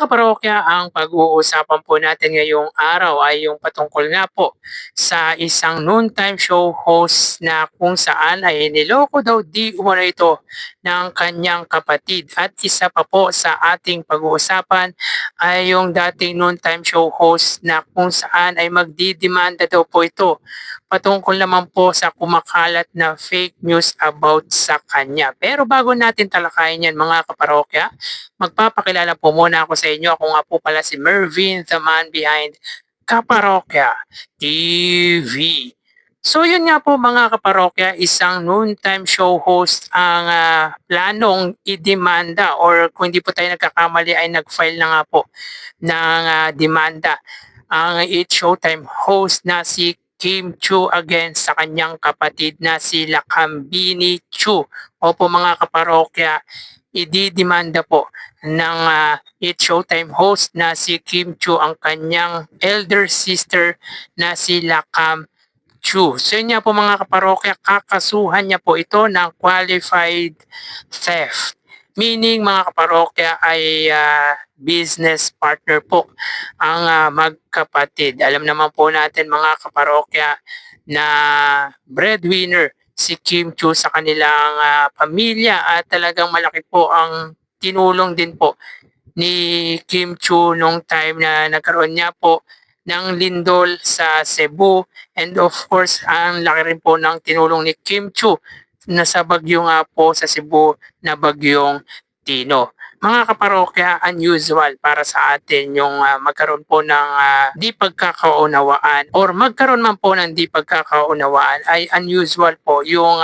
Mga kaparokya, ang pag-uusapan po natin ngayong araw ay yung patungkol nga po sa isang noontime show host na kung saan ay niloko daw di umano ito ng kanyang kapatid. At isa pa po sa ating pag-uusapan ay yung dating noontime show host na kung saan ay magdidemanda daw po ito patungkol naman po sa kumakalat na fake news about sa kanya. Pero bago natin talakayin yan mga kaparokya, magpapakilala po muna ako sa inyo. Ako nga po pala si Mervin, the man behind Kaparokya TV. So yun nga po mga kaparokya, isang noontime show host ang planong idemanda or kung hindi po tayo nagkakamali ay nag-file na nga po ng demanda ang It Showtime host na si Kim Chu against sa kanyang kapatid na si Lakambini Chu. Opo mga kaparokya, ididemanda po ng It Showtime host na si Kim Chu ang kanyang elder sister na si Lakam Chu. So yun nga po mga kaparokya, kakasuhan niya po ito ng qualified theft. Meaning mga kaparokya ay business partner po ang magkapatid. Alam naman po natin mga kaparokya na breadwinner si Kim Chu sa kanilang pamilya at talagang malaki po ang tinulong din po ni Kim Chu nung time na nagkaroon niya po ng lindol sa Cebu, and of course ang laki rin po ng tinulong ni Kim Chu na sa bagyo nga po sa Cebu na bagyong Tino. Mga kaparokya, unusual para sa atin yung magkaroon po ng di pagkakaunawaan or magkaroon man po ng di pagkakaunawaan ay unusual po yung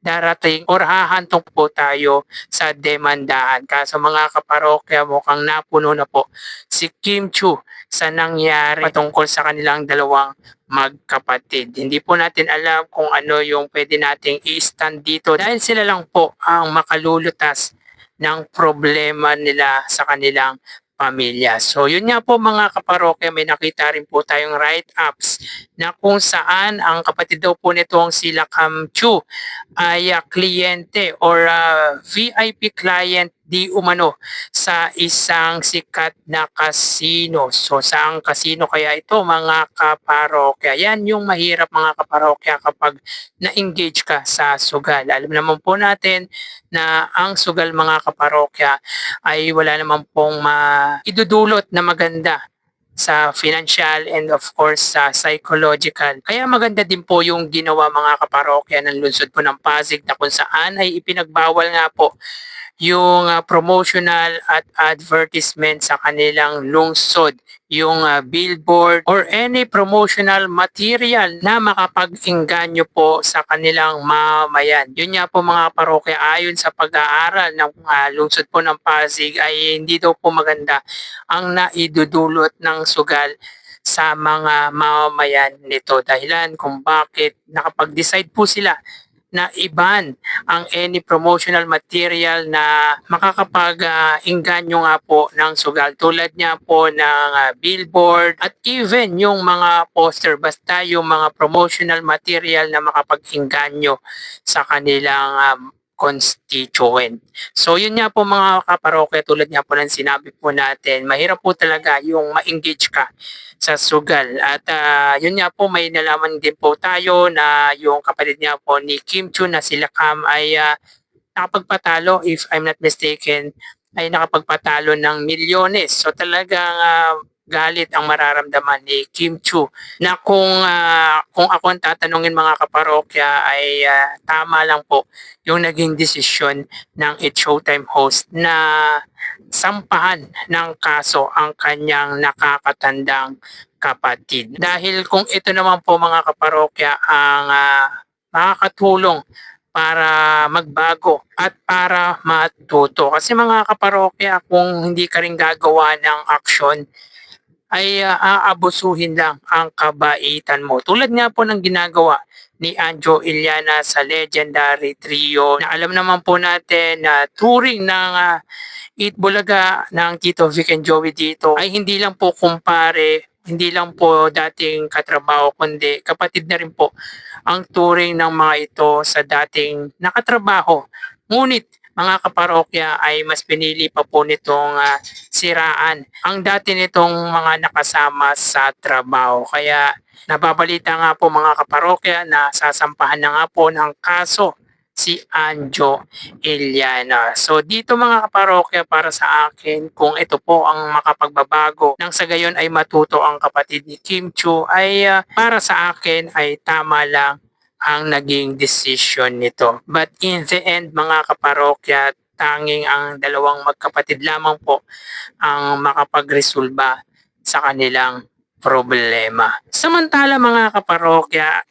darating or hahantong po tayo sa demandahan. Kaso mga kaparokya, mukhang napuno na po si Kim Chu sa nangyari patungkol sa kanilang dalawang magkapatid. Hindi po natin alam kung ano yung pwede nating i-stand dito dahil sila lang po ang makalulutas ng problema nila sa kanilang pamilya. So yun nga po mga kaparokya, may nakita rin po tayong write-ups na kung saan ang kapatid daw po nitong si Lakam Chu ay kliyente or VIP client di umano sa isang sikat na casino. So saang casino kaya ito mga kaparokya? Yan yung mahirap mga kaparokya kapag na-engage ka sa sugal. Alam naman po natin na ang sugal mga kaparokya ay wala naman pong idudulot na maganda sa financial and of course sa psychological. Kaya maganda din po yung ginawa mga kaparokya ng lungsod po ng Pasig na kung saan ay ipinagbawal nga po yung promotional at advertisement sa kanilang lungsod, yung billboard or any promotional material na makapag-engganyo po sa kanilang mamayan. Yun nga po mga parokya, ayon sa pag-aaral ng lungsod po ng Pasig ay hindi daw po maganda ang naidudulot ng sugal sa mga mamamayan nito. Dahilan kung bakit nakapag-decide po sila na iban ang any promotional material na makakapag-engganyo nga po ng sugal. Tulad niya po ng billboard at even yung mga poster, basta yung mga promotional material na makapag-engganyo sa kanilang constituent. So yun nga po mga kaparokya, tulad nga po ng sinabi po natin, mahirap po talaga yung ma-engage ka sa sugal. At yun nga po, may nalaman din po tayo na yung kapatid niya po ni Kim Chu na sila Cam ay nakapagpatalo, if I'm not mistaken, ay nakapagpatalo ng milyones. So talagang galit ang mararamdaman ni Kim Chu na kung ako ang tatanungin mga kaparokya ay tama lang po yung naging desisyon ng It Showtime host na sampahan ng kaso ang kanyang nakakatandang kapatid. Dahil kung ito naman po mga kaparokya ang makakatulong para magbago at para matuto. Kasi mga kaparokya, kung hindi ka rin gagawa ng aksyon, ay aabusuhin lang ang kabaitan mo. Tulad nga po ng ginagawa ni Anjo Iliana sa legendary trio na alam naman po natin na touring ng Eat Bulaga ng Tito Vic and Joey dito ay hindi lang po kumpare, hindi lang po dating katrabaho, kundi kapatid na rin po ang touring ng mga ito sa dating nakatrabaho. Ngunit mga kaparokya ay mas pinili pa po nitong siraan ang dati nitong mga nakasama sa trabaho. Kaya nababalita nga po mga kaparokya na sasampahan na nga po ng kaso si Anjo Iliana. So dito mga kaparokya, para sa akin, kung ito po ang makapagbabago nang sa gayon ay matuto ang kapatid ni Kim Chu, ay para sa akin ay tama lang ang naging decision nito. But in the end mga kaparokya, tanging ang dalawang magkapatid lamang po ang makapagresolba sa kanilang problema. Samantala mga kaparokya,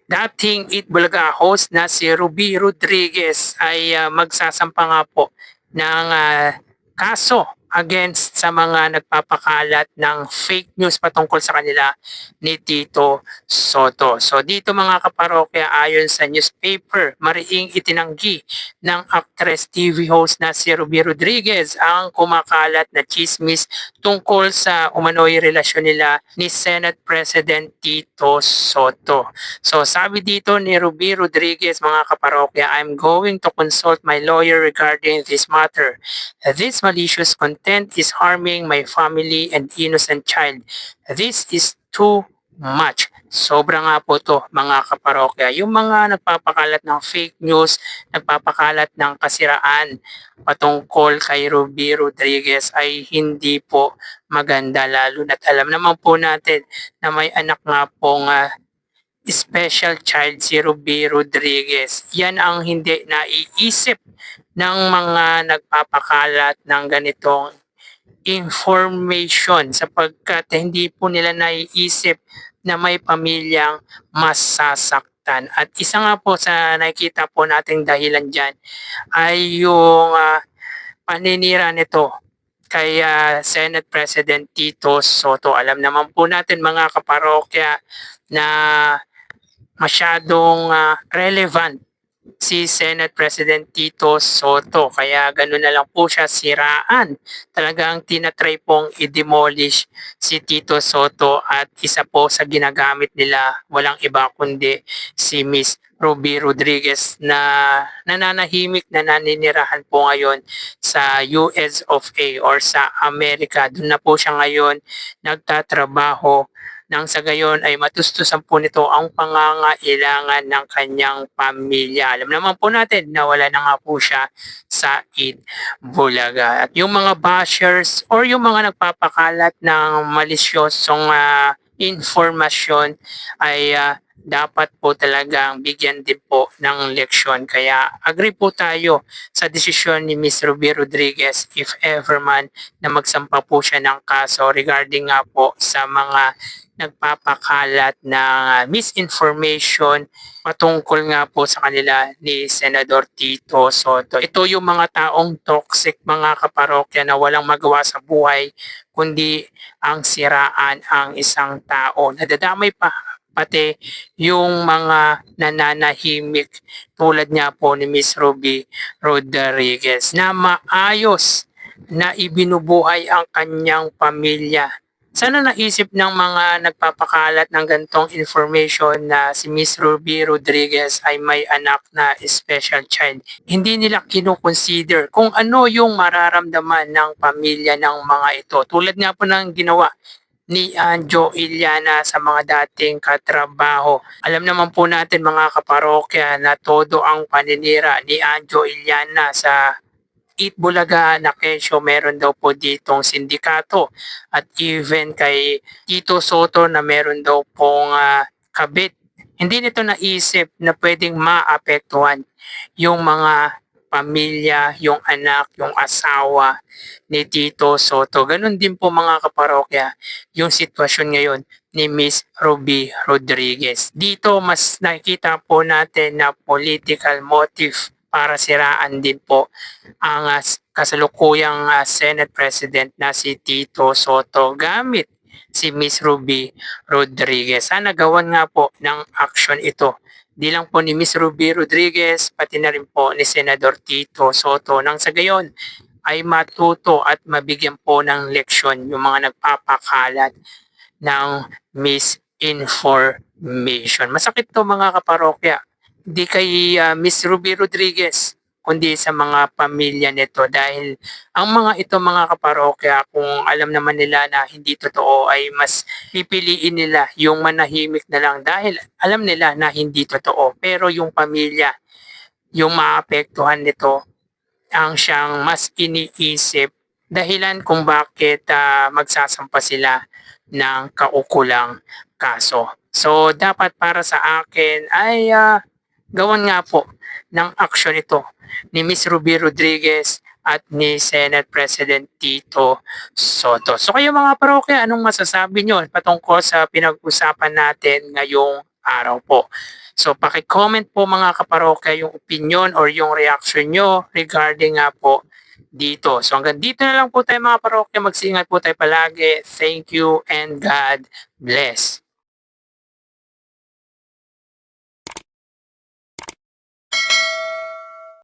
dating Eat Bulaga host na si Ruby Rodriguez ay magsasampa nga po ng kaso against sa mga nagpapakalat ng fake news patungkol sa kanila ni Tito Soto. So dito mga kaparokya, ayon sa newspaper, mariing itinanggi ng actress TV host na si Ruby Rodriguez ang kumakalat na chismis tungkol sa umano'y relasyon nila ni Senate President Tito Soto. So sabi dito ni Ruby Rodriguez mga kaparokya, "I'm going to consult my lawyer regarding this matter. This malicious content is harming my family and innocent child. This is too much." Sobra nga po to mga kaparokya. Yung mga nagpapakalat ng fake news, nagpapakalat ng kasiraan patungkol kay Ruby Rodriguez ay hindi po maganda, lalo na't alam naman po natin na may anak nga pong special child si Ruby Rodriguez. Yan ang hindi naiisip ng mga nagpapakalat ng ganitong information, sapagkat hindi po nila naiisip na may pamilyang masasaktan. At isa nga po sa nakikita po nating dahilan dyan ay yung paninira nito kay Senate President Tito Soto. Alam naman po natin mga kaparokya na masyadong relevant si Senate President Tito Soto. Kaya gano'n na lang po siya siraan. Talagang tinatry pong i-demolish si Tito Soto, at isa po sa ginagamit nila walang iba kundi si Miss Ruby Rodriguez na nananahimik na naninirahan po ngayon sa US of A or sa Amerika. Doon na po siya ngayon nagtatrabaho nang sa gayon ay matustusan po nito ang pangangailangan ng kanyang pamilya. Alam naman po natin na wala na nga po siya sa Eat Bulaga. At yung mga bashers or yung mga nagpapakalat ng malisyosong informasyon ay dapat po talagang bigyan din po ng leksyon. Kaya agree po tayo sa desisyon ni Ms. Ruby Rodriguez if ever man na magsampa po siya ng kaso regarding nga po sa mga nagpapakalat ng misinformation patungkol nga po sa kanila ni Senador Tito Soto. Ito yung mga taong toxic mga kaparokya na walang magawa sa buhay kundi ang siraan ang isang tao. Nadadamay pa pati yung mga nananahimik tulad niya po ni Miss Ruby Rodriguez na maayos na ibinubuhay ang kanyang pamilya. Sana naisip ng mga nagpapakalat ng gantong information na si Miss Ruby Rodriguez ay may anak na special child. Hindi nila kinoconsider kung ano yung mararamdaman ng pamilya ng mga ito. Tulad nga po ng ginawa ni Anjo Iliana sa mga dating katrabaho. Alam naman po natin mga kaparokya na todo ang paninira ni Anjo Iliana sa Eat Bulaga na kesyo. Meron daw po ditong sindikato, at even kay Tito Soto na meron daw pong kabit. Hindi nito naisip na pwedeng maapektuhan yung mga pamilya, yung anak, yung asawa ni Tito Soto. Ganon din po mga kaparokya yung sitwasyon ngayon ni Miss Ruby Rodriguez. Dito mas nakikita po natin na political motive para siraan din po ang kasalukuyang Senate President na si Tito Soto gamit si Miss Ruby Rodriguez. Sana gawan nga po ng action ito. Di lang po ni Miss Ruby Rodriguez, pati na rin po ni Senador Tito Soto. Nang sa gayon ay matuto at mabigyan po ng leksyon yung mga nagpapakalat ng misinformation. Masakit to mga kaparokya. Di kay Miss Ruby Rodriguez, kundi sa mga pamilya nito dahil ang mga ito mga kaparokya kung alam naman nila na hindi totoo ay mas pipiliin nila yung manahimik na lang dahil alam nila na hindi totoo. Pero yung pamilya, yung maapektuhan nito ang siyang mas iniisip dahilan kung bakit magsasampa sila ng kaukulang kaso. So dapat para sa akin ay gawan nga po ng aksyon ito ni Miss Ruby Rodriguez at ni Senate President Tito Soto. So kayo mga parokya, anong masasabi nyo patungkol sa pinag-usapan natin ngayong araw po? So paki-comment po mga kaparokya yung opinion or yung reaction nyo regarding nga po dito. So hanggang dito na lang po tayo mga parokya. Magsingat po tayo palagi. Thank you and God bless.